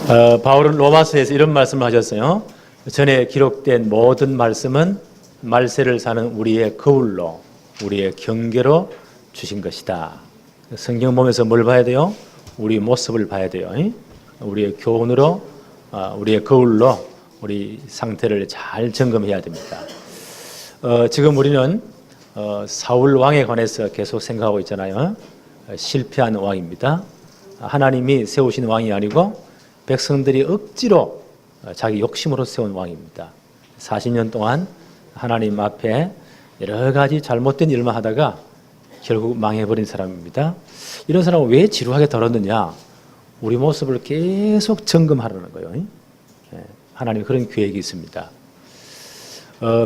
바울은 로마서에서 이런 말씀을 하셨어요. 전에 기록된 모든 말씀은 말세를 사는 우리의 거울로, 우리의 경계로 주신 것이다. 성경 보면서 뭘 봐야 돼요? 우리 모습을 봐야 돼요. 우리의 교훈으로, 우리의 거울로 우리 상태를 잘 점검해야 됩니다. 지금 우리는 사울 왕에 관해서 계속 생각하고 있잖아요. 실패한 왕입니다. 하나님이 세우신 왕이 아니고 백성들이 억지로 자기 욕심으로 세운 왕입니다. 40년 동안 하나님 앞에 여러 가지 잘못된 일만 하다가 결국 망해버린 사람입니다. 이런 사람은 왜 지루하게 다뤘느냐? 우리 모습을 계속 점검하라는 거예요. 하나님이 그런 계획이 있습니다.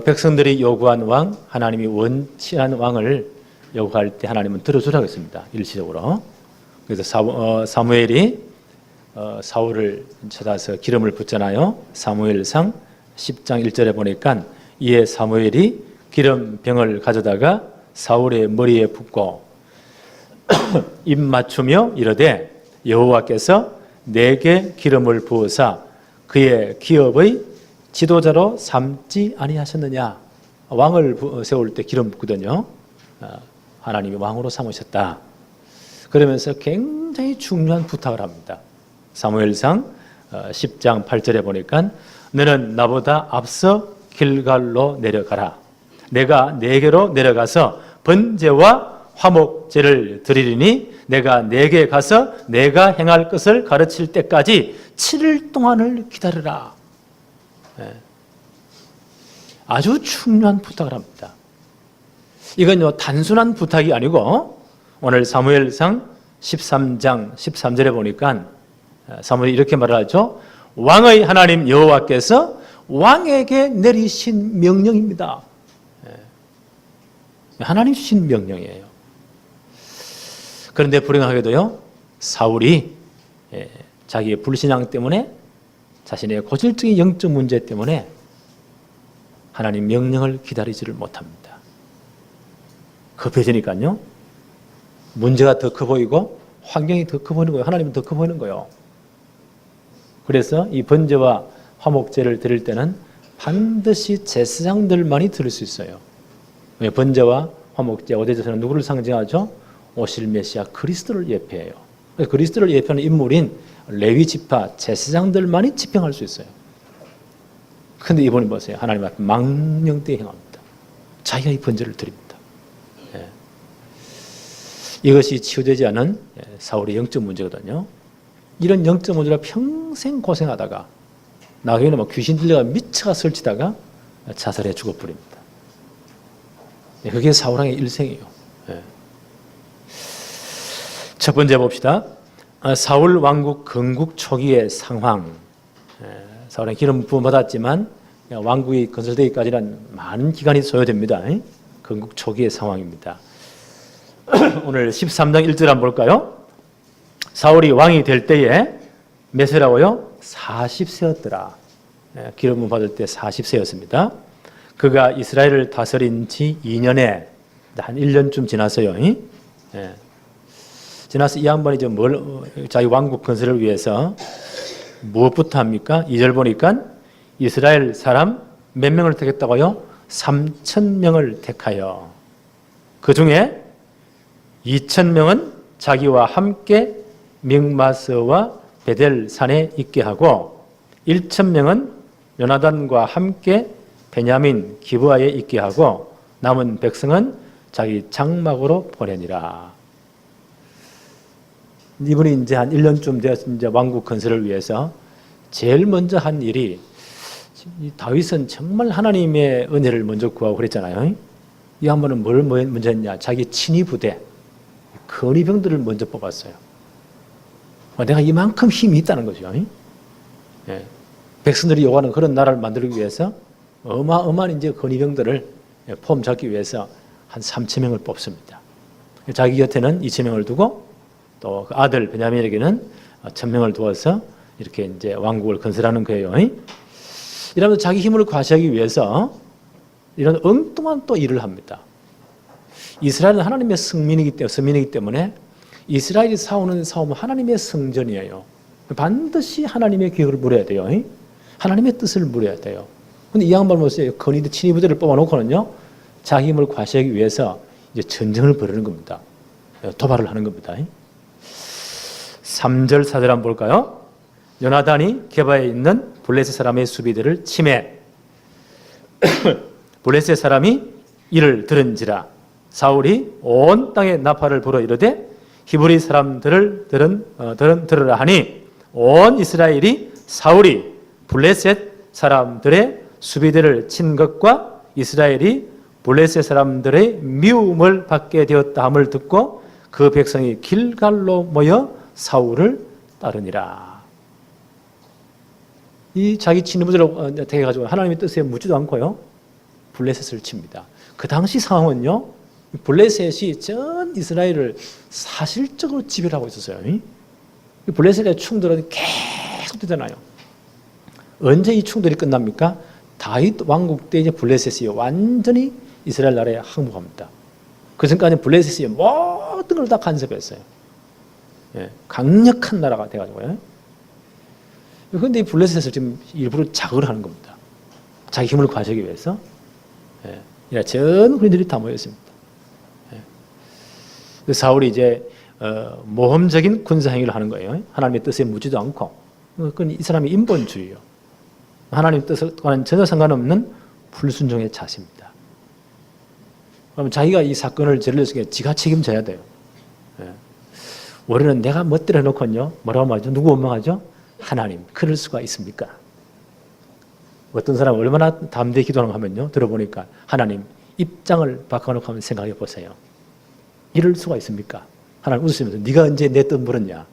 백성들이 요구한 왕, 하나님이 원치 않은 왕을 요구할 때 하나님은 들어주라고 했습니다. 일시적으로. 그래서 사무엘이 사울을 찾아서 기름을 붓잖아요. 사무엘상 10장 1절에 보니까 이에 사무엘이 기름병을 가져다가 사울의 머리에 붓고 입 맞추며 이르되 여호와께서 내게 기름을 부으사 그의 기업의 지도자로 삼지 아니하셨느냐. 왕을 세울 때 기름 붓거든요. 하나님이 왕으로 삼으셨다. 그러면서 굉장히 중요한 부탁을 합니다. 사무엘상 10장 8절에 보니까 너는 나보다 앞서 길갈로 내려가라. 내가 네게로 내려가서 번제와 화목제를 드리리니 내가 네게 가서 내가 행할 것을 가르칠 때까지 7일 동안을 기다리라. 아주 중요한 부탁을 합니다. 이건 단순한 부탁이 아니고 오늘 사무엘상 13장 13절에 보니까 사무엘이 이렇게 말을 하죠. 왕의 하나님 여호와께서 왕에게 내리신 명령입니다. 하나님 주신 명령이에요. 그런데 불행하게도요, 사울이 자기의 불신앙 때문에 자신의 고질적인 영적 문제 때문에 하나님 명령을 기다리지를 못합니다. 급해지니까요, 문제가 더 커 보이고 환경이 더 커 보이는 거예요. 하나님은 더 커 보이는 거예요. 그래서 이 번제와 화목제를 드릴 때는 반드시 제사장들만이 드릴 수 있어요. 번제와 화목제, 오대제사는 누구를 상징하죠? 오실 메시아 그리스도를 예표해요. 그리스도를 예표하는 인물인 레위 지파 제사장들만이 집행할 수 있어요. 그런데 이번에 보세요. 하나님 앞에 망령되이 행합니다. 자기가 이 번제를 드립니다. 이것이 치유되지 않은 사울의 영적 문제거든요. 이런 영적 문제로 평생 고생하다가 나중에는 막 귀신 들려가 미쳐가 설치다가 자살해 죽어버립니다. 그게 사울왕의 일생이에요. 첫 번째 봅시다. 사울 왕국 건국 초기의 상황. 사울은 기름 부음 받았지만 왕국이 건설되기까지는 많은 기간이 소요됩니다. 건국 초기의 상황입니다. 오늘 13장 1절 한번 볼까요? 사울이 왕이 될 때에 몇 세라고요? 40세였더라. 기름 부음 받을 때 40세였습니다. 그가 이스라엘을 다스린 지 2년에 한 1년쯤 지났어요. 지나서 이 양반이 자기 왕국 건설을 위해서 무엇부터 합니까? 2절 보니까 이스라엘 사람 몇 명을 택했다고요? 3,000명을 택하여 그 중에 2,000명은 자기와 함께 mik마스와 베델산에 있게 하고 1,000명은 요나단과 함께 베냐민 기브아에 있게 하고 남은 백성은 자기 장막으로 보내니라. 이분이 이제 한 1년쯤 되어서 이제 왕국 건설을 위해서 제일 먼저 한 일이, 다윗은 정말 하나님의 은혜를 먼저 구하고 그랬잖아요. 이 한번은 뭘 먼저 했냐? 자기 친위 부대, 근위병들을 먼저 뽑았어요. 내가 이만큼 힘이 있다는 거죠. 백성들이 요구하는 그런 나라를 만들기 위해서 어마어마한 이제 근위병들을 폼 잡기 위해서 한 3,000명을 뽑습니다. 자기 곁에는 2,000명을 두고 또 그 아들 베냐민에게는 1,000명을 두어서 이렇게 이제 왕국을 건설하는 거예요. 이러면서 자기 힘을 과시하기 위해서 이런 엉뚱한 또 일을 합니다. 이스라엘은 하나님의 성민이기 때문에 이스라엘이 싸우는 싸움은 하나님의 성전이에요. 반드시 하나님의 계획을 물어야 돼요. 하나님의 뜻을 물어야 돼요. 근데 이 양반 보세요. 건의대 친위부대를 뽑아놓고는요, 자기 힘을 과시하기 위해서 이제 전쟁을 벌이는 겁니다. 도발을 하는 겁니다. 3절 4절 한번 볼까요? 요나단이 게바에 있는 블레셋 사람의 수비대를 치매. 블레셋 사람이 이를 들은지라 사울이 온 땅에 나팔을 불어 이르되 히브리 사람들을 들으라 하니 온 이스라엘이 사울이 블레셋 사람들의 수비대를 친 것과 이스라엘이 블레셋 사람들의 미움을 받게 되었다 함을 듣고 그 백성이 길갈로 모여 사울을 따르니라. 이 자기 친부들로 대해가지고 하나님의 뜻에 묻지도 않고요, 블레셋을 칩니다. 그 당시 상황은요, 블레셋이 전 이스라엘을 사실적으로 지배하고 있었어요. 블레셋의 충돌은 계속 되잖아요. 언제 이 충돌이 끝납니까? 다윗 왕국 때 이제 블레셋이 완전히 이스라엘 나라에 항복합니다. 그 전까지 블레셋이 모든 걸 다 간섭했어요. 강력한 나라가 돼가지고요. 그런데 이 블레셋을 지금 일부러 자극을 하는 겁니다. 자기 힘을 과시하기 위해서. 전 군인들이 다 모였습니다. 사울이 이제 모험적인 군사 행위를 하는 거예요. 하나님의 뜻에 묻지도 않고. 그건 이 사람의 인본주의예요. 하나님의 뜻과는 전혀 상관없는 불순종의 자세입니다. 그러면 자기가 이 사건을 저질렀을 때 지가 책임져야 돼요. 우리는 내가 멋대로 해놓고요, 뭐라고 말하죠? 누구 원망하죠? 하나님. 그럴 수가 있습니까? 어떤 사람 얼마나 담대히 기도하는 거 하면요, 들어보니까 하나님 입장을 바꿔놓고 한번 생각해 보세요. 이럴 수가 있습니까? 하나님 웃으시면서 네가 언제 내 뜻 물었냐?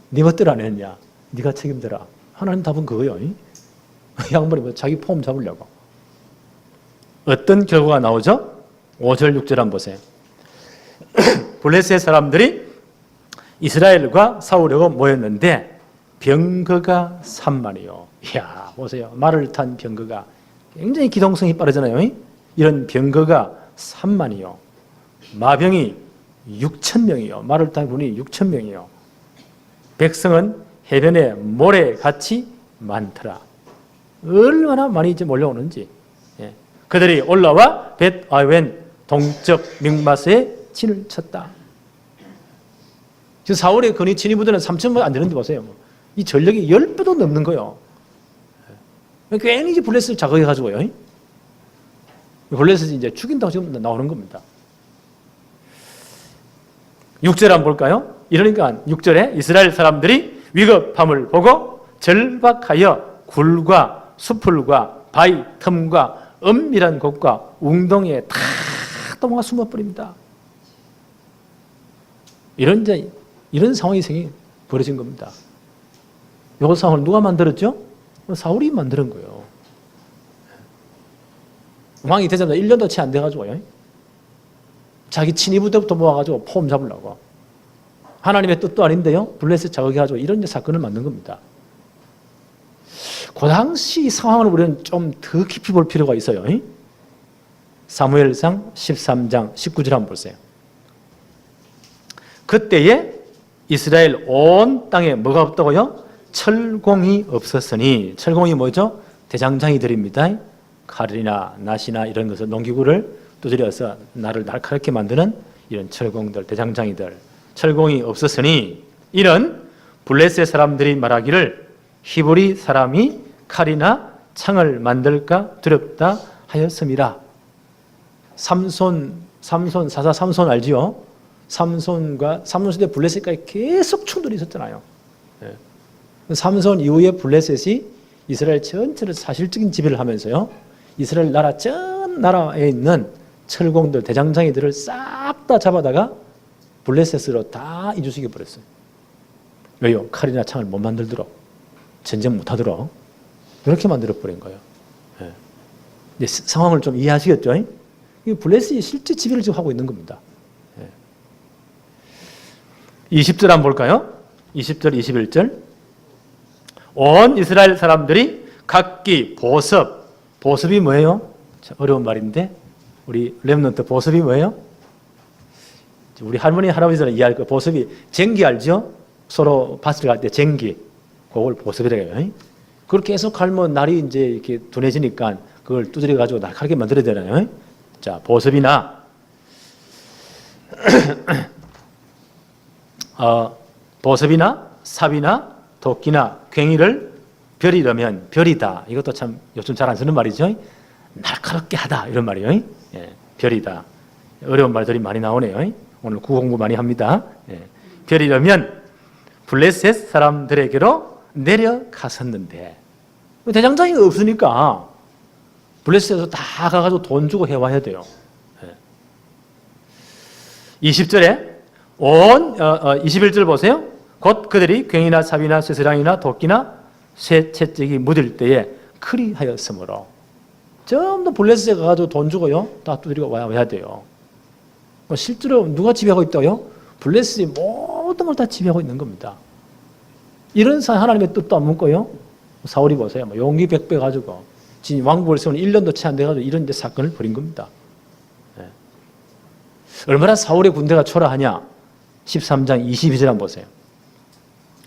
네 멋대로 안 했냐? 네가 책임져라. 하나님 답은 그거예요. 양반이 뭐 자기 폼 잡으려고. 어떤 결과가 나오죠? 5절 6절 한번 보세요. 블레셋 사람들이 이스라엘과 싸우려고 모였는데 병거가 3만이요. 이야, 보세요. 말을 탄 병거가 굉장히 기동성이 빠르잖아요. 이런 병거가 3만이요. 마병이 6,000명이요. 말을 탄 군이 6,000명이요. 백성은 해변에 모래같이 많더라. 얼마나 많이 이제 몰려오는지. 그들이 올라와 벳아웬 동쪽 mikmas에 진을 쳤다. 지금 사울의 건의 친위부대는 3,000명 안 되는데 보세요. 이 전력이 10배도 넘는 거예요. 괜히 이제 블레셋을 자극해가지고요. 블레셋이 이제 죽인다고 지금 나오는 겁니다. 6절 한번 볼까요? 이러니까 6절에 이스라엘 사람들이 위급함을 보고 절박하여 굴과 수풀과 바위 틈과 은밀한 곳과 웅덩이에 다 도망가 숨어버립니다. 이런 상황이 벌어진 겁니다. 이 상황을 누가 만들었죠? 사울이 만드는 거예요. 왕이 되자마자 1년도 채 안 돼가지고요. 자기 친위부대부터 모아가지고 폼 잡으려고. 하나님의 뜻도 아닌데요. 블레셋 자극해가지고 이런 사건을 만든 겁니다. 그 당시 상황을 우리는 좀 더 깊이 볼 필요가 있어요. 사무엘상 13장 19절 한번 보세요. 그때에 이스라엘 온 땅에 뭐가 없다고요? 철공이 없었으니. 철공이 뭐죠? 대장장이들입니다. 칼이나 낫이나 이런 것을 농기구를 두드려서 나를 날카롭게 만드는 이런 철공들, 대장장이들. 철공이 없었으니 이런 블레셋 사람들이 말하기를 히브리 사람이 칼이나 창을 만들까 두렵다 하였음이라. 삼손 사사 삼손 알지요? 삼손 시대 블레셋까지 계속 충돌이 있었잖아요. 삼손 이후에 블레셋이 이스라엘 전체를 사실적인 지배를 하면서요, 이스라엘 나라 전 나라에 있는 철공들, 대장장이들을 싹 다 잡아다가 블레셋으로 다 이주시켜 버렸어요. 왜요? 칼이나 창을 못 만들도록, 전쟁 못 하도록 이렇게 만들어 버린 거예요. 이제 상황을 좀 이해하시겠죠? 블레셋이 실제 지배를 지금 하고 있는 겁니다. 20절 한번 볼까요? 20절, 21절. 온 이스라엘 사람들이 각기 보습이 뭐예요? 어려운 말인데 우리 렘넌트 보습이 뭐예요? 우리 할머니 할아버지들은 이해할 거예요. 보습이 쟁기 알죠? 서로 밭을 갈 때 쟁기. 그걸 보습이라고 해요. 그걸 계속 갈면 날이 이제 이렇게 둔해지니까 그걸 두드려 가지고 날카롭게 만들어야 되나요? 자, 보습이나 보습이나 삽이나 도끼나 괭이를 벼리려면 벼리다. 이것도 참 요즘 잘 안 쓰는 말이죠. 날카롭게 하다 이런 말이에요. 예, 벼리다. 어려운 말들이 많이 나오네요. 오늘 국어 공부 많이 합니다. 예, 벼리려면 블레셋 사람들에게로 내려갔었는데 대장장이 없으니까 블레셋에서 다 가가지고 돈 주고 해와야 돼요. 20절에 21절 보세요. 곧 그들이 괭이나 삽이나 쇠사랑이나 도끼나 쇠 채찍이 묻을 때에 그리하였으므로 전부 블레셋에 가가지고 돈 주고요 다 두드리고 와야 돼요. 실제로 누가 지배하고 있다고요? 블레셋이 모든 걸 다 지배하고 있는 겁니다. 이런 사람 하나님의 뜻도 안 묻고요. 사울이 보세요. 용기 100배 가지고 왕국을 세우는 1년도 채 안 돼가지고 이런 사건을 벌인 겁니다. 네. 얼마나 사울의 군대가 초라하냐? 13장 22절 한번 보세요.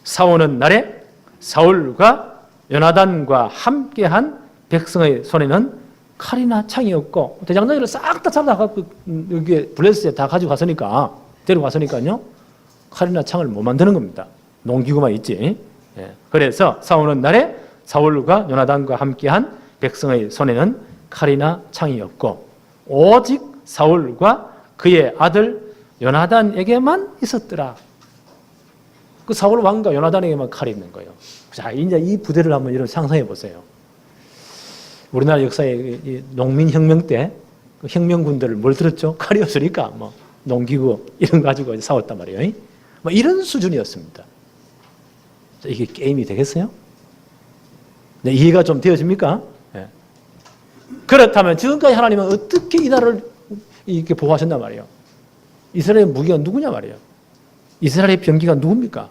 사오는 날에 사울과 요나단과 함께한 백성의 손에는 칼이나 창이 없고 대장장이를 싹 다 잡아갖고 여기 블레셋에 다 가지고 갔으니까 데려갔으니까요 칼이나 창을 못 만드는 겁니다. 농기구만 있지. 예. 그래서 사오는 날에 사울과 요나단과 함께한 백성의 손에는 칼이나 창이 없고 오직 사울과 그의 아들 요나단에게만 있었더라. 그 사울 왕과 요나단에게만 칼이 있는 거예요. 자, 이제 이 부대를 한번 이런 상상해 보세요. 우리나라 역사의 농민혁명 때 그 혁명군들을 뭘 들었죠? 칼이 없으니까 뭐 농기구 이런 거 가지고 싸웠단 말이에요. 뭐 이런 수준이었습니다. 자, 이게 게임이 되겠어요? 네, 이해가 좀 되어집니까? 네. 그렇다면 지금까지 하나님은 어떻게 이 나라를 이렇게 보호하셨단 말이에요? 이스라엘의 무기가 누구냐 말이에요? 이스라엘의 병기가 누굽니까?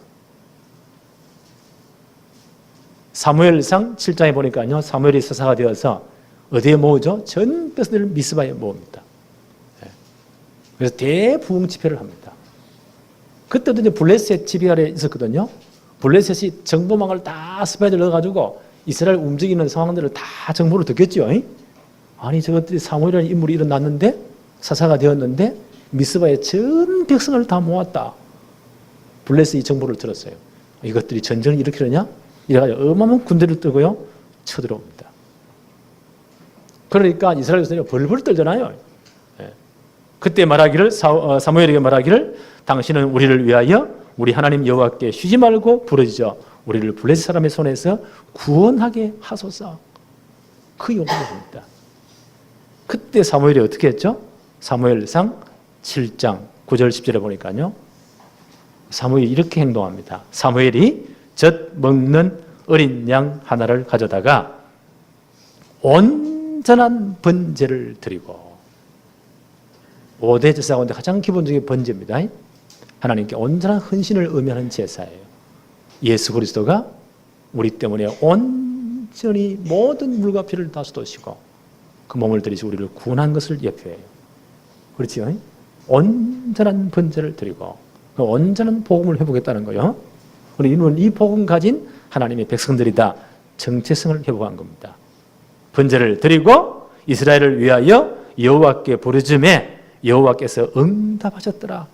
사무엘상 7장에 보니까요, 사무엘이 서사가 되어서 어디에 모으죠? 전 백성들을 미스바에 모읍니다. 그래서 대부흥 집회를 합니다. 그때도 이제 블레셋 지배 아래 있었거든요. 블레셋이 정보망을 다 스파이들 넣어가지고 이스라엘 움직이는 상황들을 다 정보를 듣겠죠. 아니 저것들이 사무엘이라는 인물이 일어났는데 사사가 되었는데 미스바에 전 백성을 다 모았다. 블레셋이 정보를 들었어요. 이것들이 전쟁을 일으키느냐? 이래가지고 어마어마한 군대를 뜨고요 쳐들어옵니다. 그러니까 이스라엘 백성이 벌벌 떨잖아요. 그때 말하기를 사무엘에게 말하기를 당신은 우리를 위하여 우리 하나님 여호와께 쉬지 말고 부르짖어 우리를 블레셋 사람의 손에서 구원하게 하소서. 그 요구를 합니다. 그때 사무엘이 어떻게 했죠? 사무엘상 7장 9절 10절에 보니까요. 사무엘이 이렇게 행동합니다. 사무엘이 젖 먹는 어린 양 하나를 가져다가 온전한 번제를 드리고 5대 제사 가운데 가장 기본적인 번제입니다. 하나님께 온전한 헌신을 의미하는 제사예요. 예수 그리스도가 우리 때문에 온전히 모든 물과 피를 다 쏟으시고 그 몸을 들이시고 우리를 구원한 것을 예표해요. 그렇지요? 온전한 번제를 드리고 그 온전한 복음을 회복했다는 거예요. 우리는 이 복음 가진 하나님의 백성들이다. 정체성을 회복한 겁니다. 번제를 드리고 이스라엘을 위하여 여호와께 부르짖음에 여호와께서 응답하셨더라.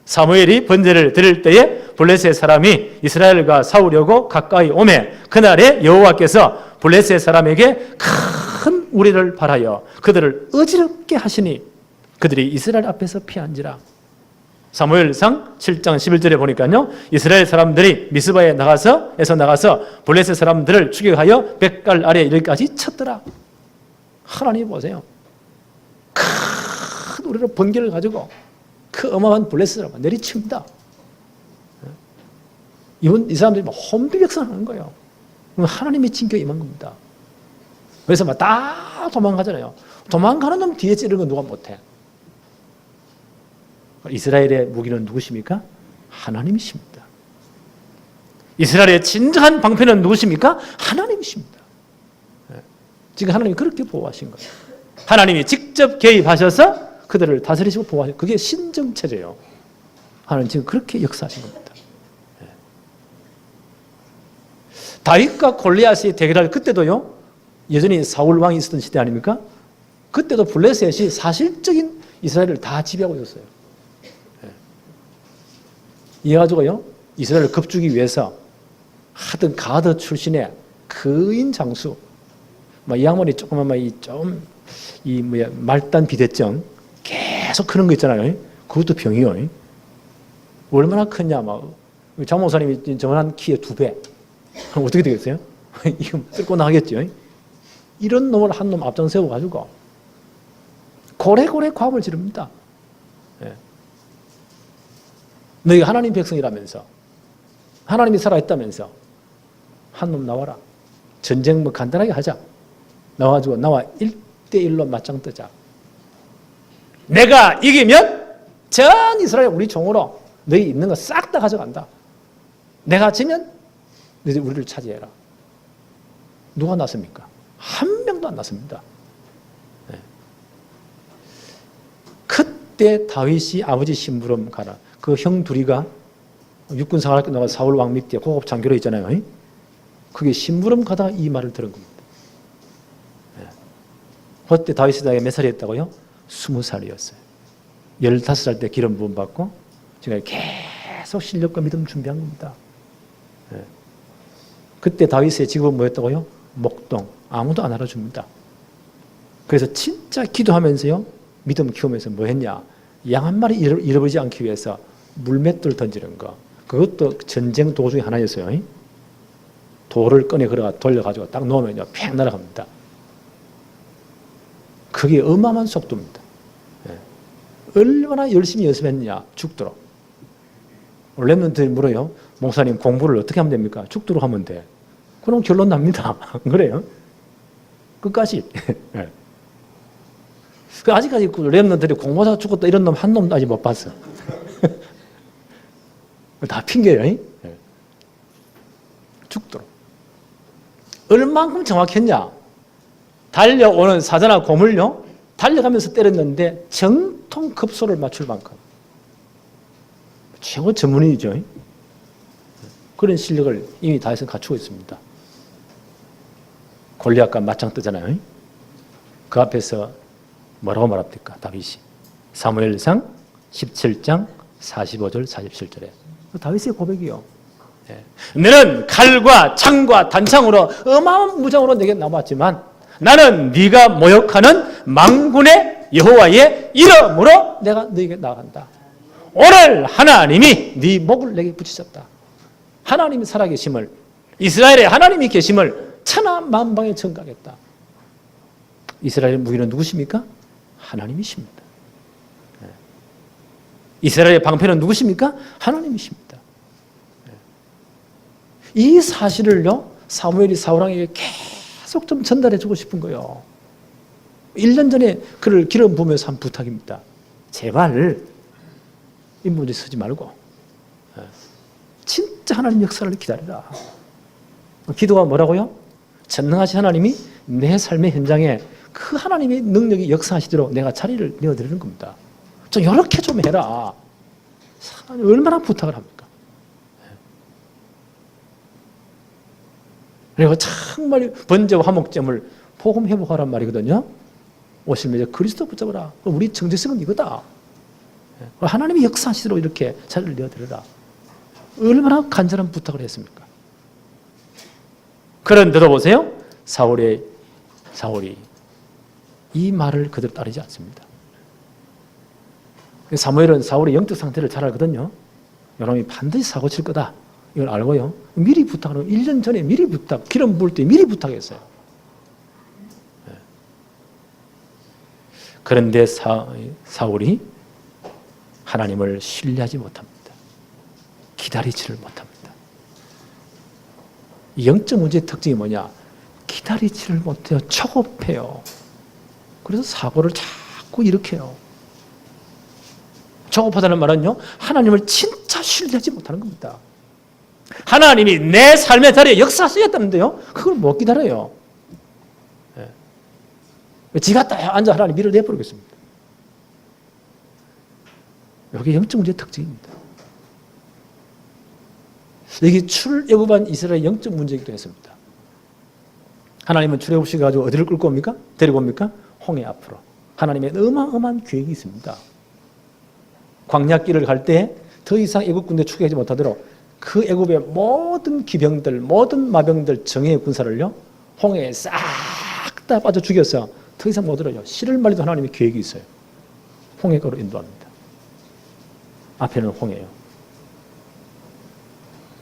사무엘이 번제를 드릴 때에 블레셋 사람이 이스라엘과 싸우려고 가까이 오매 그날에 여호와께서 블레셋 사람에게 큰 우리를 발하여 그들을 어지럽게 하시니 그들이 이스라엘 앞에서 피한지라. 사무엘상 7장 11절에 보니까요. 이스라엘 사람들이 미스바에 나가서 블레셋 사람들을 추격하여 뱃갈 아래 이르기까지 쳤더라. 하나님 보세요. 큰 우리로 번개를 가지고 그 어마어마한 블레셋 사람을 내리칩니다. 이 사람들이 혼비백산하는 거예요. 하나님의 징계가 임한 겁니다. 그래서 막 다 도망가잖아요. 도망가는 놈 뒤에 찌르는 건 누가 못해. 이스라엘의 무기는 누구십니까? 하나님이십니다. 이스라엘의 진정한 방패는 누구십니까? 하나님이십니다. 지금 하나님이 그렇게 보호하신 거예요. 하나님이 직접 개입하셔서 그들을 다스리시고 보호하시고 그게 신정체제예요. 하나님 지금 그렇게 역사하신 겁니다. 다윗과 골리앗이 대결할 그때도요, 여전히 사울 왕이 있었던 시대 아닙니까? 그때도 블레셋이 사실적인 이스라엘을 다 지배하고 있었어요. 이래가지고요, 이스라엘을 겁주기 위해서 하던 가드 출신의 거인 장수, 이 양반이 조그만 말단 비대증 계속 그런 거 있잖아요. 그것도 병이요. 얼마나 크냐, 장 목사님이 정한 키의 2배. 그럼 어떻게 되겠어요? 이거 뚫고 나가겠죠. 이런 놈을 한 놈 앞장 세워가지고 고래고래 과업을 지릅니다. 너희가 하나님 백성이라면서, 하나님이 살아있다면서 한 놈 나와라. 전쟁 간단하게 하자. 나와가지고 나와 1대1로 맞짱 뜨자. 내가 이기면 전 이스라엘 우리 종으로 너희 있는 거 싹 다 가져간다. 내가 지면 너희 우리를 차지해라. 누가 났습니까? 한 명도 안 났습니다. 그때 다윗이 아버지 심부름 가라. 그 형 둘이가 육군 생활할 때 나가 사울 왕 밑에 고급 장교로 있잖아요. 그게 심부름 가다가 이 말을 들은 겁니다. 그때 다윗이 나이가 몇 살이었다고요? 20살이었어요. 15살 때 기름 부음 받고 지금 계속 실력과 믿음 준비한 겁니다. 그때 다윗의 직업은 뭐였다고요? 목동. 아무도 안 알아줍니다. 그래서 진짜 기도하면서요, 믿음 키우면서 뭐 했냐? 양 한 마리 잃어버리지 않기 위해서 물맷돌 던지는 거. 그것도 전쟁 도구 중에 하나였어요. 돌을 꺼내 돌려가지고 딱 놓으면요, 팽 날아갑니다. 그게 어마어마한 속도입니다. 얼마나 열심히 연습했느냐, 죽도록. 랩런트들이 물어요. 목사님, 공부를 어떻게 하면 됩니까? 죽도록 하면 돼. 그럼 결론 납니다. 그래요? 끝까지. 아직까지 랩런트들이 공부하다가 죽었다 이런 놈 한 놈도 아직 못 봤어. 다 핑계예요. 죽도록. 얼만큼 정확했냐? 달려오는 사자나 곰을요, 달려가면서 때렸는데 정통 급소를 맞출 만큼. 최고 전문인이죠. 그런 실력을 이미 다윗은 갖추고 있습니다. 골리앗과 맞짱 뜨잖아요. 그 앞에서 뭐라고 말합니까? 다윗이. 사무엘상 17장 45절 47절에. 다윗의 고백이요. 너는 칼과 창과 단창으로 어마어마한 무장으로 내게 남았지만 나는 네가 모욕하는 만군의 여호와의 이름으로 내가 너에게 나아간다. 오늘 하나님이 네 목을 내게 붙이셨다. 하나님이 살아계심을, 이스라엘의 하나님이 계심을 천하만방에 전가하겠다. 이스라엘의 무기는 누구십니까? 하나님이십니다. 이스라엘의 방패는 누구십니까? 하나님이십니다. 이 사실을요, 사무엘이 사울왕에게 계속 좀 전달해 주고 싶은 거예요. 1년 전에 그를 기름 부으면서 한 부탁입니다. 제발 인문제 쓰지 말고 진짜 하나님 역사를 기다리라. 기도가 뭐라고요? 전능하신 하나님이 내 삶의 현장에 그 하나님의 능력이 역사하시도록 내가 자리를 내어드리는 겁니다. 좀 이렇게 좀 해라. 얼마나 부탁을 합니까? 그리고 정말 번제와 화목제물 복음 회복하란 말이거든요. 오실면 그리스도 붙잡으라. 우리 정체성은 이거다. 하나님이 역사하시도록 이렇게 자리를 내어드리라. 얼마나 간절한 부탁을 했습니까? 그런데도 보세요. 사울이 이 말을 그대로 따르지 않습니다. 사무엘은 사울의 영적 상태를 잘 알거든요. 여러분이 반드시 사고 칠 거다. 이걸 알고요. 미리 부탁을, 1년 전에 미리 부탁, 기름 부을 때 미리 부탁했어요. 그런데 사울이 하나님을 신뢰하지 못합니다. 기다리지를 못합니다. 영적 문제의 특징이 뭐냐? 기다리지를 못해요. 초급해요. 그래서 사고를 자꾸 일으켜요. 초급하다는 말은요, 하나님을 진짜 신뢰하지 못하는 겁니다. 하나님이 내 삶의 자리에 역사하시겠다는데요, 그걸 못 기다려요. 지가 딱 앉아 하나님 밀어 내버리겠습니다. 이게 영적 문제의 특징입니다. 여기 출애굽한 이스라엘의 영적 문제이기도 했습니다. 하나님은 출애굽시켜가지고 어디를 끌고 옵니까? 데리고 옵니까? 홍해 앞으로. 하나님의 어마어마한 계획이 있습니다. 광야길을 갈 때 더 이상 애굽 군대 추격하지 못하도록 그 애굽의 모든 기병들, 모든 마병들, 정예의 군사를요, 홍해에 싹 다 빠져 죽여서 더 이상 못 들어요. 씨를 말리도 하나님의 계획이 있어요. 홍해가로 인도합니다. 앞에는 홍해예요.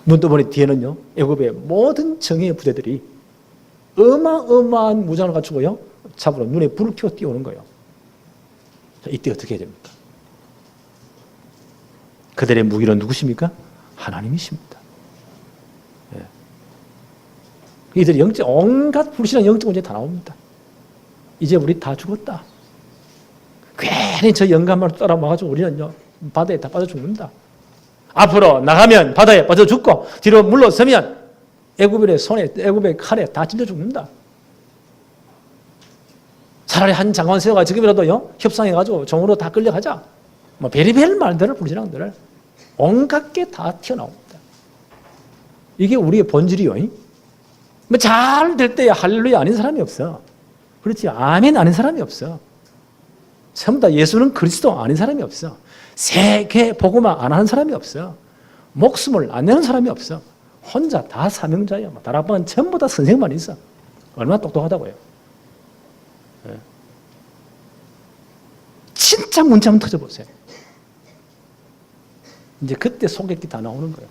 눈 떠보니 뒤에는요, 애굽의 모든 정예의 부대들이 어마어마한 무장을 갖추고요, 잡으러 눈에 불을 켜고 뛰어오는 거예요. 자, 이때 어떻게 해야 됩니까? 그들의 무기는 누구십니까? 하나님이십니다. 예. 이들이 온갖 불신한 영적 문제 다 나옵니다. 이제 우리 다 죽었다. 괜히 저 영감만 따라와가지고 우리는요, 바다에 다 빠져 죽는다. 앞으로 나가면 바다에 빠져 죽고, 뒤로 물러서면 애굽인의 손에, 애굽의 칼에 다 찔려 죽는다. 차라리 한 장관 세워가 지금이라도요, 협상해가지고 종으로 다 끌려가자. 뭐, 베리벨 말들을, 불신앙들을. 온갖 게 다 튀어나옵니다. 이게 우리의 본질이요. 뭐 잘 될 때야 할렐루야 아닌 사람이 없어. 그렇지. 아멘 아닌 사람이 없어. 전부 다 예수는 그리스도 아닌 사람이 없어. 세계 복음화 안 하는 사람이 없어. 목숨을 안 내는 사람이 없어. 혼자 다 사명자야. 다락방은 전부 다 선생만 있어. 얼마나 똑똑하다고요. 네. 진짜 문제 한번 터져보세요. 이제 그때 속객기 다 나오는 거예요.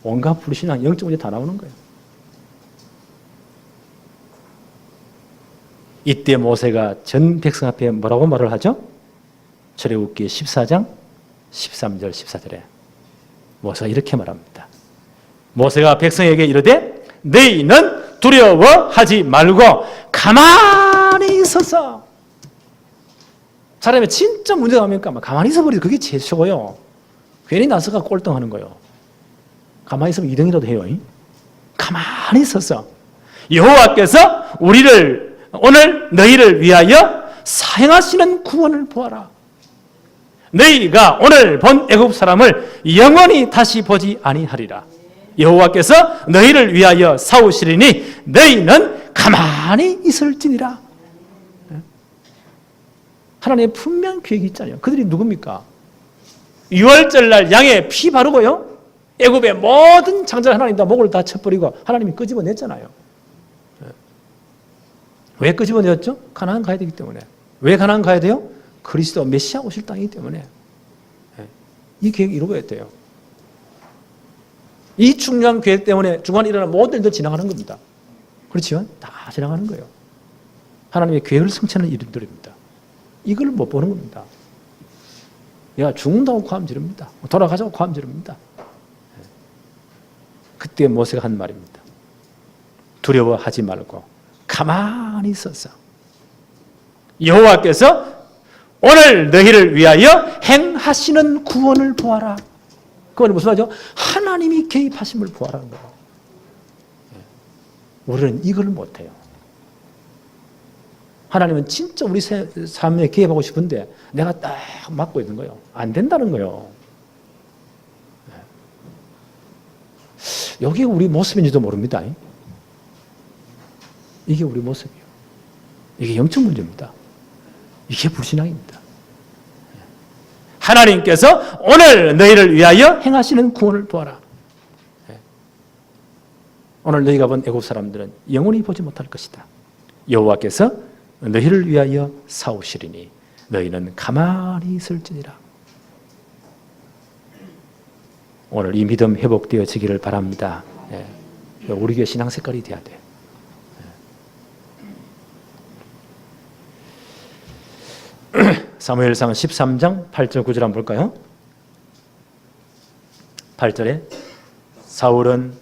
온갖 불신앙, 영적 문제 다 나오는 거예요. 이때 모세가 전 백성 앞에 뭐라고 말을 하죠? 출애굽기 14장 13절 14절에 모세가 이렇게 말합니다. 모세가 백성에게 이르되 너희는 두려워하지 말고 가만히 있어서. 사람이 진짜 문제가 나니까 가만히 있어버리죠. 그게 제일 최고요. 괜히 나서가 꼴등하는 거예요. 가만히 있으면 2등이라도 해요. 가만히 있어서 여호와께서 오늘 너희를 위하여 사행하시는 구원을 보아라. 너희가 오늘 본 애굽 사람을 영원히 다시 보지 아니하리라. 여호와께서 너희를 위하여 싸우시리니 너희는 가만히 있을지니라. 하나님의 분명한 계획이 있잖아요. 그들이 누굽니까? 유월절날 양의 피 바르고요, 애굽의 모든 장자를 하나님 목을 다 쳐버리고 하나님이 끄집어냈잖아요. 왜 끄집어냈죠? 가나안 가야 되기 때문에. 왜 가나안 가야 돼요? 그리스도 메시아 오실 땅이기 때문에. 이 계획이 이루어야 돼요. 이 중요한 계획 때문에 중간에 일어나는 모든 일들 지나가는 겁니다. 그렇죠? 다 지나가는 거예요. 하나님의 계획을 성취하는 일들입니다. 이걸 못 보는 겁니다. 얘가 죽는다고 고함 지릅니다. 돌아가자고 고함 지릅니다. 그때 모세가 한 말입니다. 두려워하지 말고 가만히 있어서 여호와께서 오늘 너희를 위하여 행하시는 구원을 보아라. 그건 무슨 말이죠? 하나님이 개입하심을 보아라는 거예요. 우리는 이걸 못해요. 하나님은 진짜 우리 삶에 개입하고 싶은데 내가 딱 막고 있는 거예요. 안 된다는 거예요. 여기 우리 모습인지도 모릅니다. 이게 우리 모습이에요. 이게 영적 문제입니다. 이게 불신앙입니다. 하나님께서 오늘 너희를 위하여 행하시는 구원을 보아라. 오늘 너희가 본 애굽 사람들은 영원히 보지 못할 것이다. 여호와께서 너희를 위하여 싸우시리니 너희는 가만히 있을지니라. 오늘 이 믿음 회복되어지기를 바랍니다. 우리 교회 신앙 색깔이 돼야 돼요. 사무엘상 13장 8절 9절 한번 볼까요? 8절에 사울은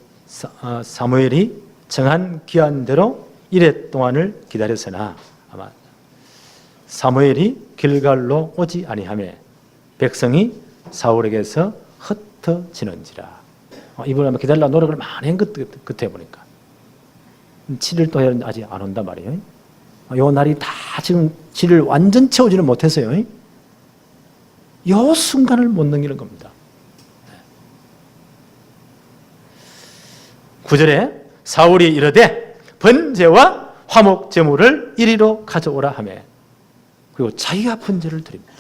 사무엘이 정한 기한대로 이레 동안을 기다렸으나 아마 사무엘이 길갈로 오지 아니하매 백성이 사울에게서 흩어지는지라. 이번에 아마 기다리려 노력을 많이 한 것 같아 보니까 7일 동안 아직 안 온단 말이에요. 요 날이 다 지금 7일 완전 채우지는 못했어요. 요 순간을 못 넘기는 겁니다. 9절에 사울이 이르되 번제와 화목 제물을 이리로 가져오라 하며 그리고 자기가 번제를 드립니다.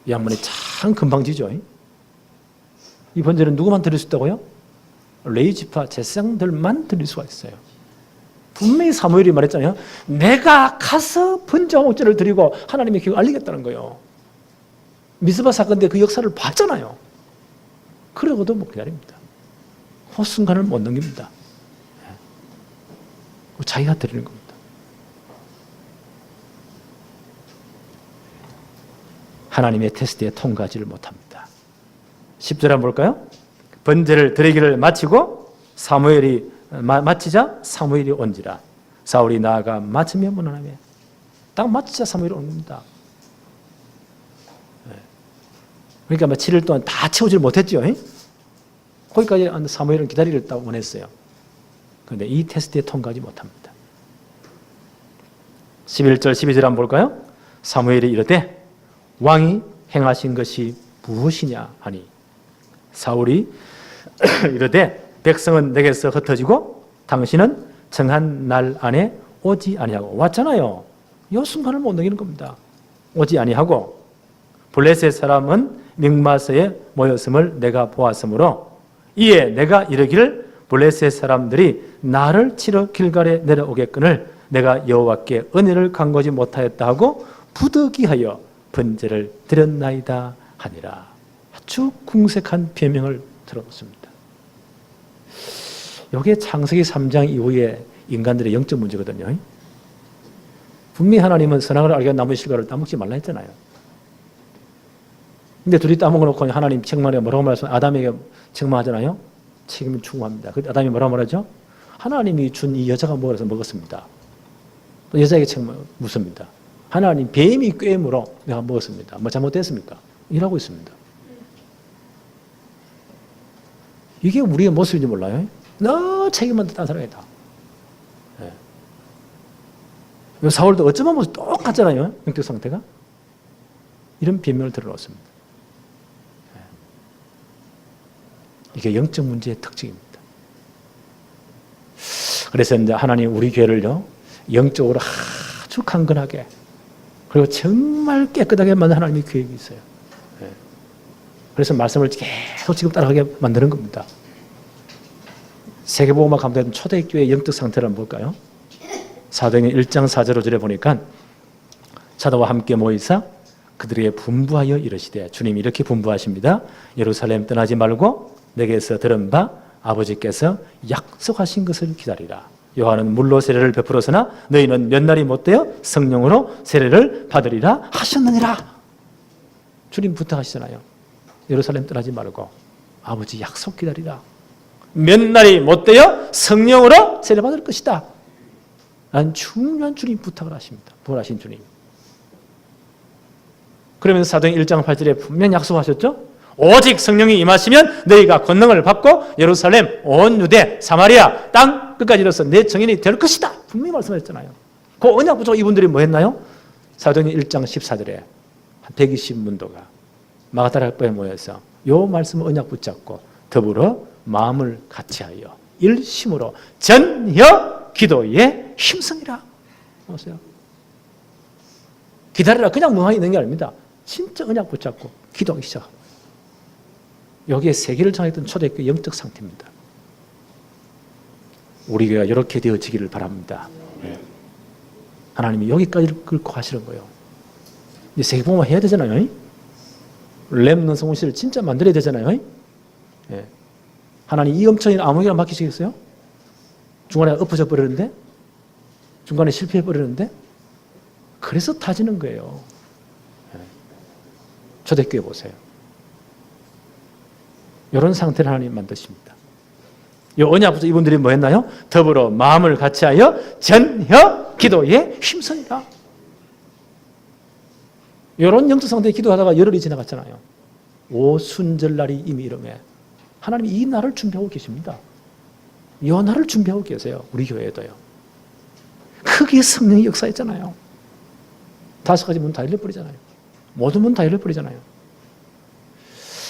이 한문이 참 금방지죠. 이 번제는 누구만 드릴 수 있다고요? 레위지파 제사장들만 드릴 수가 있어요. 분명히 사무엘이 말했잖아요. 내가 가서 번제와 목제를 드리고 하나님의 기억을 알리겠다는 거예요. 미스바 사건 때 그 역사를 봤잖아요. 그러고도 못 기다립니다. 그 순간을 못 넘깁니다. 자기가 드리는 겁니다. 하나님의 테스트에 통과하지를 못합니다. 10절 한번 볼까요? 번제를 드리기를 마치고 사무엘이 마치자 사무엘이 온지라 사울이 나아가 마치며 문안하며 딱 마치자 사무엘이 온 겁니다. 그러니까 7일 동안 다 채우지를 못했죠. 거기까지 사무엘은 기다리겠다고 원했어요. 그런데 이 테스트에 통과하지 못합니다. 11절 12절 한번 볼까요? 사무엘이 이르되 왕이 행하신 것이 무엇이냐 하니 사울이 이르되 백성은 내게서 흩어지고 당신은 정한 날 안에 오지 아니하고 왔잖아요. 이 순간을 못 넘기는 겁니다. 오지 아니하고 블레셋 사람은 mik마스에 모였음을 내가 보았으므로 이에 내가 이르기를 블레셋 사람들이 나를 치러 길갈에 내려오겠거늘 내가 여호와께 은혜를 간구하지 못하였다 하고 부득이하여 번제를 드렸나이다 하니라. 아주 궁색한 변명을 들어놓습니다. 이게 창세기 3장 이후에 인간들의 영적 문제거든요. 분명히 하나님은 선악을 알게 나무의 실과를 따먹지 말라 했잖아요. 근데 둘이 따먹어놓고 하나님 책망에 뭐라고 말씀하세요? 아담에게 책망하잖아요. 책임을 추구합니다. 그 아담이 뭐라고 말하죠? 하나님이 준 이 여자가 먹어서 먹었습니다. 또 여자에게 책망 묻습니다. 하나님 뱀이 꾀므로 내가 먹었습니다. 뭐 잘못됐습니까? 이라고 있습니다. 이게 우리의 모습인지 몰라요? 너 책임만 딴 사람이다. 네. 사울도 어쩌면 모습 똑같잖아요. 영적 상태가. 이런 변명을 들어놓습니다. 네. 이게 영적 문제의 특징입니다. 그래서 이제 하나님 우리 교회를요, 영적으로 아주 강건하게 그리고 정말 깨끗하게 만든 하나님의 계획이 있어요. 네. 그래서 말씀을 계속 지금 따라가게 만드는 겁니다. 세계복음화 감독된 초대교회의 영적 상태를 한번 볼까요? 사도행전 1장 4절 5절에 보니까 사도와 함께 모이사 그들에게 분부하여 이르시되 주님이 이렇게 분부하십니다. 예루살렘 떠나지 말고 내게서 들은 바 아버지께서 약속하신 것을 기다리라. 요한은 물로 세례를 베풀었으나 너희는 몇 날이 못되어 성령으로 세례를 받으리라 하셨느니라. 주님 부탁하시잖아요. 예루살렘 떠나지 말고 아버지 약속 기다리라. 몇 날이 못되어 성령으로 세례 받을 것이다. 라는 중요한 주님 부탁을 하십니다. 부활하신 주님. 그러면서 사도행 1장 8절에 분명 약속하셨죠? 오직 성령이 임하시면 너희가 권능을 받고 예루살렘, 온 유대, 사마리아 땅 끝까지 이르러서 내 증인이 될 것이다. 분명히 말씀하셨잖아요. 그 언약 붙잡고 이분들이 뭐 했나요? 사도행 1장 14절에 한 120문도가 마가다락방에 모여서 요 말씀을 언약 붙잡고 더불어 마음을 같이하여 일심으로 전혀 기도에 힘쓰니라. 보세요. 기다리라 그냥 멍하니 있는 게 아닙니다. 진짜 언약 붙잡고 기도하기 시작합니다. 여기에 세계를 장했던 초대교회 영적 상태입니다. 우리 교회가 이렇게 되어지기를 바랍니다. 네. 하나님이 여기까지 끌고 가시는 거예요. 이제 세계복음화 해야 되잖아요. 렘넌트 성공실을 진짜 만들어야 되잖아요. 네. 하나님 이 엄청난 아무에게나 맡기시겠어요? 중간에 엎어져 버리는데? 중간에 실패해 버리는데? 그래서 타지는 거예요. 네. 초대교회 보세요. 이런 상태를 하나님 만드십니다. 이 언약부터 이분들이 뭐 했나요? 더불어 마음을 같이하여 전혀 기도에 힘쓰니라. 이런 영적 상태에 기도하다가 열흘이 지나갔잖아요. 오순절날이 이미 이름에 하나님이 이 날을 준비하고 계십니다. 이 날을 준비하고 계세요. 우리 교회에도요. 크게 성령의 역사했잖아요. 5가지 문 다 열려버리잖아요. 모든 문 다 열려버리잖아요.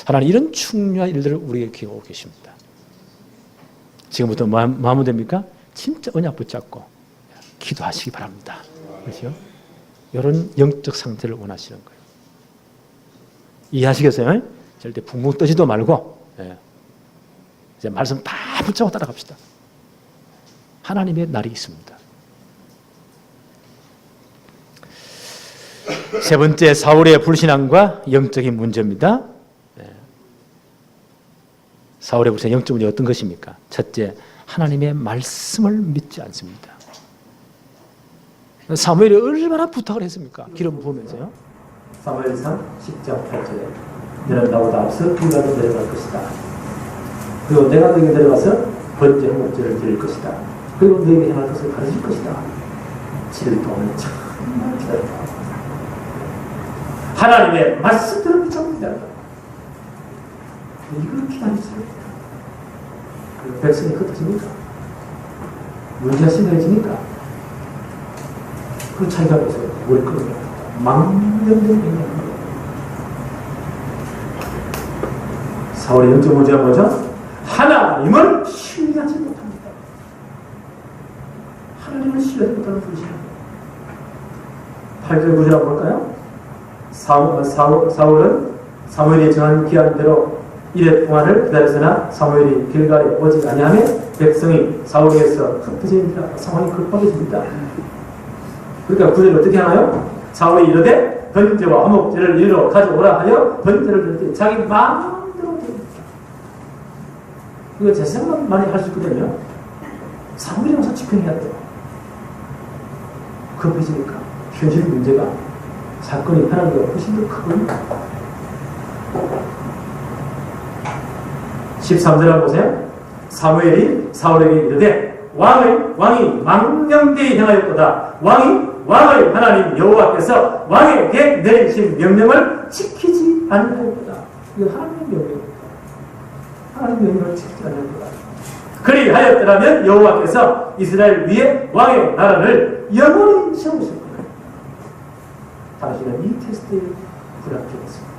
하나님 이런 중요한 일들을 우리에게 기억하고 계십니다. 지금부터 뭐 하면 됩니까? 진짜 언약 붙잡고 기도하시기 바랍니다. 그렇죠? 이런 영적 상태를 원하시는 거예요. 이해하시겠어요? 절대 붕붕 떠지도 말고 이제 말씀 다 붙잡고 따라갑시다. 하나님의 날이 있습니다. 세 번째, 사울의 불신앙과 영적인 문제입니다. 사울의 불신앙 영적 문제가 어떤 것입니까? 첫째, 하나님의 말씀을 믿지 않습니다. 사무엘이 얼마나 부탁을 했습니까? 기름 부으면서요. 사무엘상 10장 8절에 너는 나보다 앞서 길가로 내려갈 것이다. 그리고 내가 너에게 내려가서 번제와 목제를 드릴 것이다. 그리고 너에게 행할 것을 가르칠 것이다. 7일 동안 정말 기다렸다. 하나님의 말씀대로 붙잡고 기다렸다. 이걸 기다렸어요. 백성이 흩어집니까? 문제가 심해집니까? 그 차이가 있어요. 뭘 끌어내야 망령된 행동입니다. 사울의 영적 문제가 뭐죠? 하나님을 신뢰하지 못합니다. 하나님을 신뢰하지 못하는 분이시죠. 8절 9절 볼까요? 사울은 사무엘이 정한 기한대로 이래 동안을 기다렸으나 사무엘이 길갈에 오지 아니하며 백성이 사울에게서 흩어집니다. 상황이 급박해집니다. 그러니까 구절을 어떻게 하나요? 사울이 이르되 번제와 화목제를 이리로 가져오라 하여 번제를 드릴 때 자기 마음대로 드립니다. 이거 제 생각만 많이 할 수 있거든요. 사울이 와서 집행해야 돼요. 급해지니까 현실 문제가 사건이 하나님과 훨씬 더 크거든요. 13절을 보세요. 사무엘이 사울에게 이르되 왕이 망령되이 행하였도다. 왕의 하나님 여호와께서 왕에게 내리신 명령을 지키지 않으셨도다. 이거 하나님의 명령입니다. 하나님의 명령을 지키지 않으셨도다. 그리하였더라면 여호와께서 이스라엘 위에 왕의 나라를 영원히 세우실 거예요. 당신은 이 테스트에 불합격했습니다.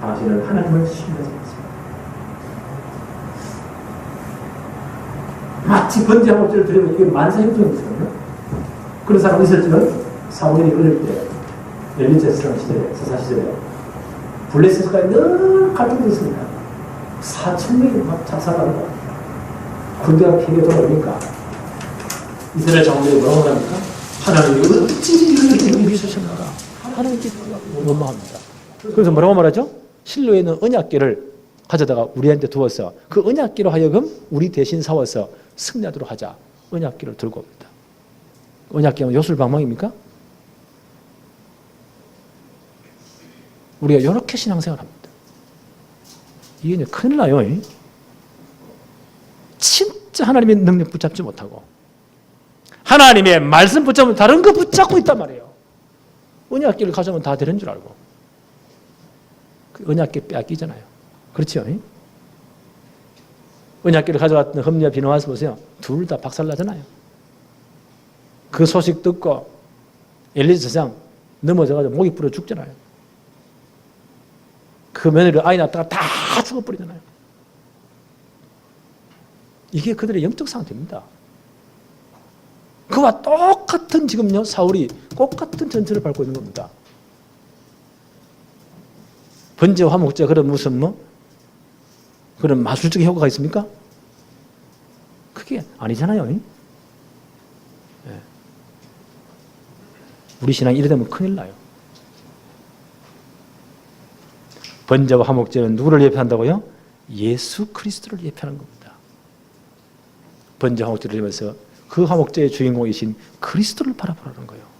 당신은 하나님을 신뢰하지 않습니다. 마치 번제하고 목제를 드리면 이게 만사형통이거든요. 그런 사람이 있었지만 사무엘이 어릴 때 엘리 제사장 시절에 제사 시절에 블레셋까지 늘 갈등이 있습니다. 4,000명이 막 자살하고 군대가 피해 돌아오니까 이스라엘 장군들이 뭐라고 합니까? 하나님이 어찌 이런 일을 해주셨는가? 하나님께 원망합니다. 그래서 뭐라고 말하죠? 실로에 있는 언약궤를 가져다가 우리한테 두어서 그 언약궤로 하여금 우리 대신 싸워서 승리하도록 하자. 언약궤를 들고 옵니다. 언약궤는 요술방망입니까? 우리가 이렇게 신앙생활을 합니다. 이게 이제 큰일 나요. 진짜 하나님의 능력 붙잡지 못하고 하나님의 말씀 붙잡으면 다른 거 붙잡고 있단 말이에요. 언약궤를 가져오면 다 되는 줄 알고 그 언약궤 빼앗기잖아요. 그렇죠? 언약궤를 가져왔던 험리와 비누아스 보세요. 둘 다 박살나잖아요. 그 소식 듣고 엘리 제사장 넘어져가지고 목이 부러 죽잖아요. 그 며느리를 아이 낳다가 다 죽어버리잖아요. 이게 그들의 영적 상태입니다. 그와 똑같은 지금요 사울이 똑같은 전철을 밟고 있는 겁니다. 번제와 화목제 그런 무슨 그런 마술적인 효과가 있습니까? 그게 아니잖아요. 네. 우리 신앙이 이래 되면 큰일 나요. 번제와 화목제는 누구를 예표한다고요? 예수 그리스도를 예표하는 겁니다. 번제와 화목제를 드리면서 그 화목제의 주인공이신 그리스도를 바라보라는 거예요.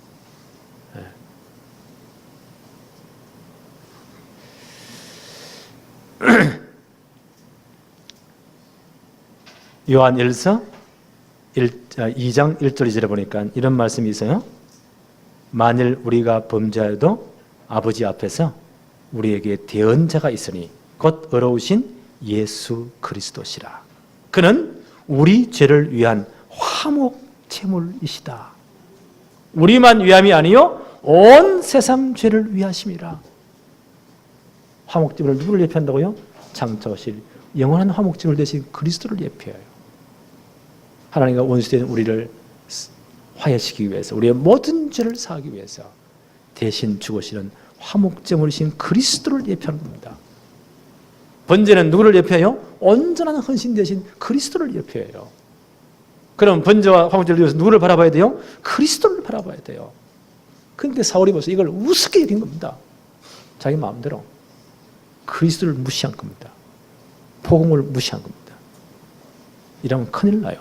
요한 1서 2장 1절 2절에 보니까 이런 말씀이 있어요. 만일 우리가 범죄하여도 아버지 앞에서 우리에게 대언자가 있으니 곧 의로우신 예수 그리스도시라. 그는 우리 죄를 위한 화목 제물이시다. 우리만 위함이 아니요 온 세상 죄를 위하심이라. 화목제물을 누구를 예표한다고요? 창조하실 영원한 화목제물 대신 그리스도를 예표해요. 하나님과 원수된 우리를 화해시키기 위해서, 우리의 모든 죄를 사하기 위해서 대신 죽으시는 화목제물이신 그리스도를 예표하는 겁니다. 번제는 누구를 예표해요? 온전한 헌신 대신 그리스도를 예표해요. 그럼 번제와 화목제를 위해서 누구를 바라봐야 돼요? 그리스도를 바라봐야 돼요. 그런데 사울이 벌써 이걸 우습게 여긴 겁니다. 자기 마음대로 그리스도를 무시한 겁니다. 복음을 무시한 겁니다. 이러면 큰일 나요.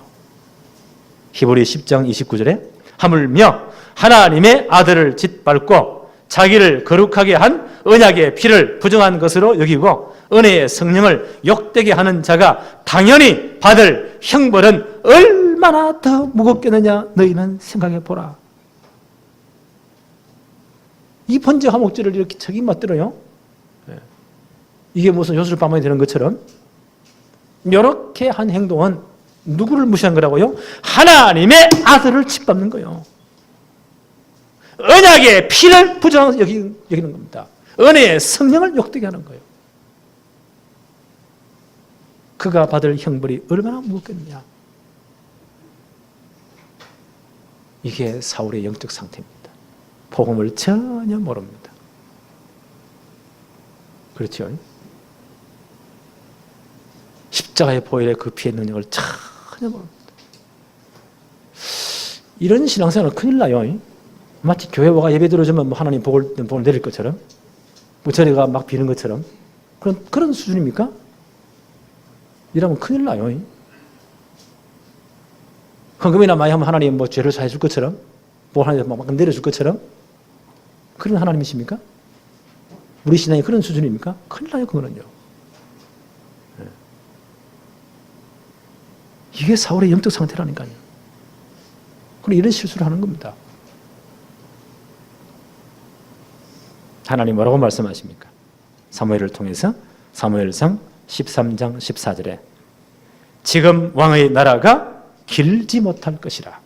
히브리 10장 29절에 하물며 하나님의 아들을 짓밟고 자기를 거룩하게 한 언약의 피를 부정한 것으로 여기고 은혜의 성령을 욕되게 하는 자가 당연히 받을 형벌은 얼마나 더 무겁겠느냐 너희는 생각해 보라. 이 번제 화목제를 이렇게 자기 멋대로요. 이게 무슨 요술방망이 되는 것처럼 이렇게 한 행동은 누구를 무시한 거라고요? 하나님의 아들을 짓밟는 거예요. 언약의 피를 부정하면서 여기는 겁니다. 은혜의 성령을 욕되게 하는 거예요. 그가 받을 형벌이 얼마나 무겁겠느냐. 이게 사울의 영적 상태입니다. 복음을 전혀 모릅니다. 그렇죠? 십자가의 보혈의 그 피의 능력을 전혀 모릅니다. 이런 신앙생활은 큰일 나요. 마치 교회 와가 예배 드려주면 뭐 하나님 복을 내릴 것처럼, 뭐 저리가 막 비는 것처럼 그런 수준입니까? 이러면 큰일 나요. 헌금이나 많이 하면 하나님 뭐 죄를 사해 줄 것처럼, 뭐 하나님 막 내려줄 것처럼 그런 하나님이십니까? 우리 신앙이 그런 수준입니까? 큰일 나요, 그거는요. 이게 사울의 영적 상태라니까요. 그럼 이런 실수를 하는 겁니다. 하나님 뭐라고 말씀하십니까? 사무엘을 통해서 사무엘상 13장 14절에 지금 왕의 나라가 길지 못할 것이라.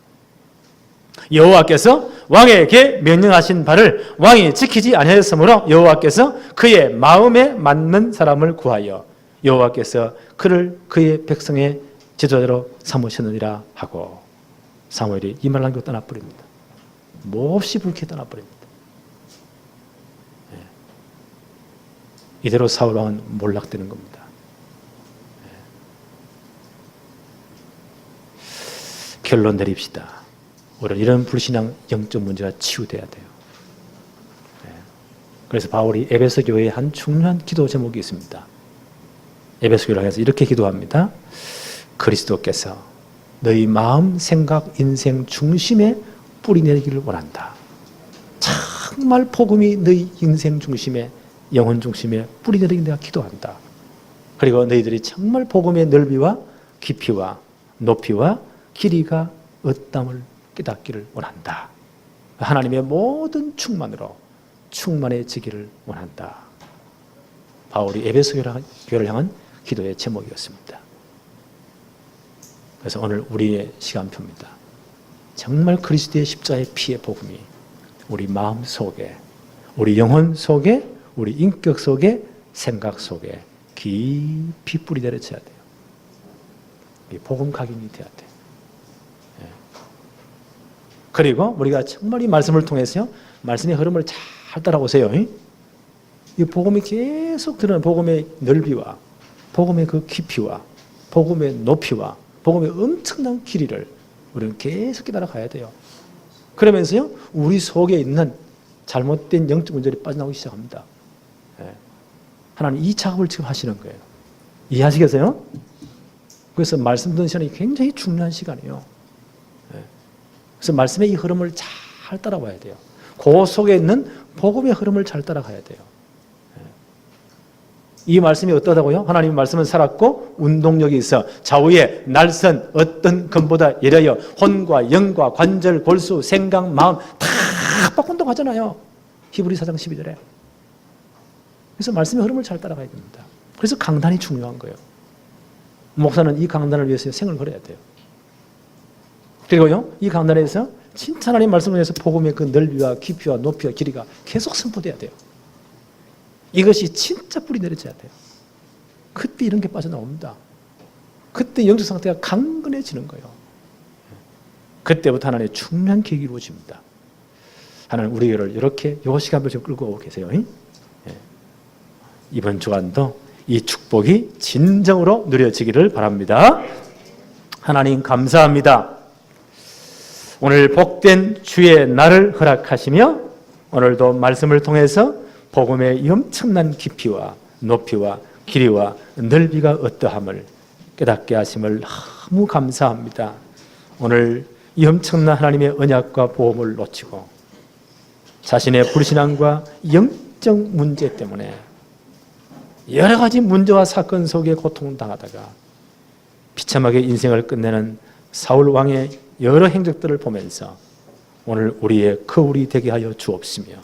여호와께서 왕에게 명령하신 바를 왕이 지키지 아니하였으므로 여호와께서 그의 마음에 맞는 사람을 구하여 여호와께서 그를 그의 백성의 지도자로 삼으셨느니라 하고 사무엘이 이 말 남기고 떠나버립니다. 몹시 불쾌 떠나버립니다. 이대로 사울 왕은 몰락되는 겁니다. 결론 내립시다. 우리는 이런 불신앙 영적 문제가 치유돼야 돼요. 그래서 바울이 에베소 교회에 한 중요한 기도 제목이 있습니다. 에베소 교회를 향해서 이렇게 기도합니다. 그리스도께서 너희 마음, 생각, 인생 중심에 뿌리 내리기를 원한다. 정말 복음이 너희 인생 중심에, 영혼 중심에 뿌리 내리기 내가 기도한다. 그리고 너희들이 정말 복음의 넓이와 깊이와 높이와 길이가 어떠함을 깨닫기를 원한다. 하나님의 모든 충만으로 충만해지기를 원한다. 바울이 에베소 교회를 향한 기도의 제목이었습니다. 그래서 오늘 우리의 시간표입니다. 정말 그리스도의 십자가의 피의 복음이 우리 마음 속에, 우리 영혼 속에, 우리 인격 속에, 생각 속에 깊이 뿌리 내려쳐야 돼요. 이 복음 각인이 돼야 돼요. 그리고 우리가 정말 이 말씀을 통해서요, 말씀의 흐름을 잘 따라오세요. 이 복음이 계속 드러나는 복음의 넓이와 복음의 그 깊이와 복음의 높이와 복음의 엄청난 길이를 우리는 계속 따라가야 돼요. 그러면서요, 우리 속에 있는 잘못된 영적 문제를 빠져나오기 시작합니다. 하나님 이 작업을 지금 하시는 거예요. 이해하시겠어요? 그래서 말씀 듣는 시간이 굉장히 중요한 시간이에요. 그래서 말씀의 이 흐름을 잘 따라와야 돼요. 그 속에 있는 복음의 흐름을 잘 따라가야 돼요. 이 말씀이 어떠하다고요? 하나님의 말씀은 살았고 운동력이 있어 좌우에 날선 어떤 검보다 예려여 혼과 영과 관절, 골수, 생각, 마음 다 바꾼다고 히브리 4장 12절에. 그래서 말씀의 흐름을 잘 따라가야 됩니다. 그래서 강단이 중요한 거예요. 목사는 이 강단을 위해서 생을 걸어야 돼요. 그리고요, 이 강단에서 진짜 하나님 말씀을 위해서 복음의 그 넓이와 깊이와 높이와 길이가 계속 선포돼야 돼요. 이것이 진짜 뿌리 내려져야 돼요. 그때 이런 게 빠져나옵니다. 그때 영적 상태가 강건해지는 거예요. 그때부터 하나님의 중요한 계획이 이루어집니다. 하나님 우리를 이렇게 요 시간을 지금 끌고 오고 계세요. 이번 주간도 이 축복이 진정으로 누려지기를 바랍니다. 하나님 감사합니다. 오늘 복된 주의 날을 허락하시며 오늘도 말씀을 통해서 복음의 엄청난 깊이와 높이와 길이와 넓이가 어떠함을 깨닫게 하심을 너무 감사합니다. 오늘 이 엄청난 하나님의 언약과 보험을 놓치고 자신의 불신앙과 영적 문제 때문에 여러 가지 문제와 사건 속에 고통당하다가 비참하게 인생을 끝내는 사울 왕의 여러 행적들을 보면서 오늘 우리의 거울이 되게 하여 주옵시며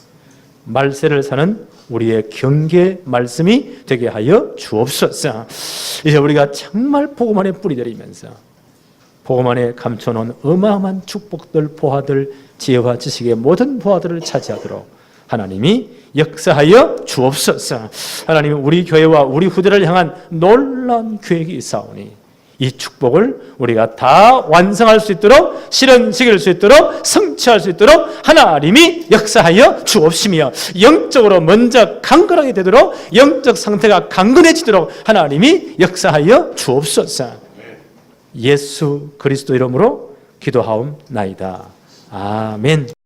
말세를 사는 우리의 경계 말씀이 되게 하여 주옵소서. 이제 우리가 정말 복음 안에 뿌리들이면서 복음 안에 감춰놓은 어마어마한 축복들, 보화들, 지혜와 지식의 모든 보화들을 차지하도록 하나님이 역사하여 주옵소서. 하나님은 우리 교회와 우리 후대를 향한 놀라운 계획이 있사오니 이 축복을 우리가 다 완성할 수 있도록 실현시킬 수 있도록 성취할 수 있도록 하나님이 역사하여 주옵시며 영적으로 먼저 강건하게 되도록 영적 상태가 강건해지도록 하나님이 역사하여 주옵소서. 예수 그리스도 이름으로 기도하옵나이다. 아멘.